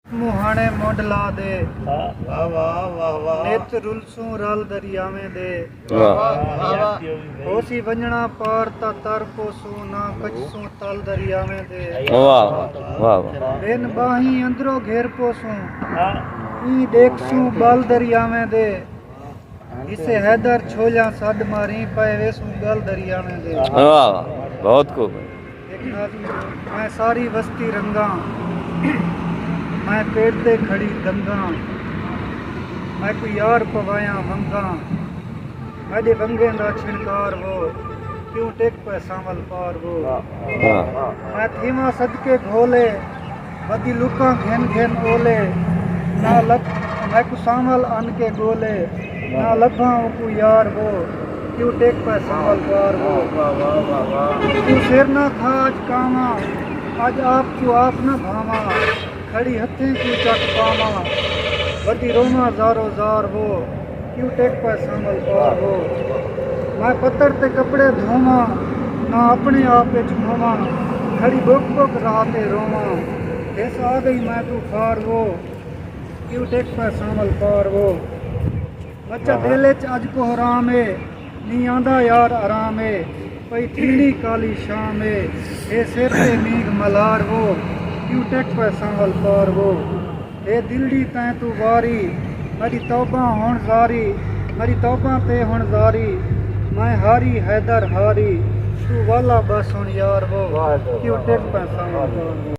मुहाने मोडला दे वाह वाह वाह वाह नेत रुलसू रल दरियावें दे वाह होसी वंजना पार ता तर पोसू ना कचसू तल दरियावें दे वाह वाह बेन बाही अंदरो घेर पोसू ई देखसू बल दरियावें दे इसे हैदर छोजा सद मारी पे वेसू गल दरियावें दे वाह बहुत खूब। एक नाज़ मैं सारी वस्ती रंगा मैं पेट ते खड़ी दंगा मैं कोई यार पवाया वंगा मेरे वंगे दा छिड़कार वो क्यों टेक पे सांवल पार वो मैं थीमा सदके घोले बदी लुका घेन घेन ओले ना लग मैं को सांवल अन के गोले ना लभा को यार वो क्यों टेक पे सांवल पार वो तू सिर ना खा आज कामा आज आपको आप न भावा खड़ी हथें की चट पावा बदी रोमा जारो जार वो क्यों टेक पे सांवल पार वो मैं पत्थर ते कपड़े धोवा ना अपने आप छुवा खड़ी बुक बुक राते रोवा ऐसा आ गई मैं तू फार वो क्यों टेक पे सांवल पार वो बच्चा दिले च अज को हराम है नी आंदा यार आराम है पई थीड़ी काली शाम है ए सिर ते मीग मलार वो क्यों टेक पे सांवल पार वो ए दिलड़ी तैं तू वारी मेरी तौबा हुण जारी मेरी तौबा ते हुण जारी मैं हारी हैदर हारी तू वाला बस हुण यार वो क्यों टेक पे सांवल पार वो।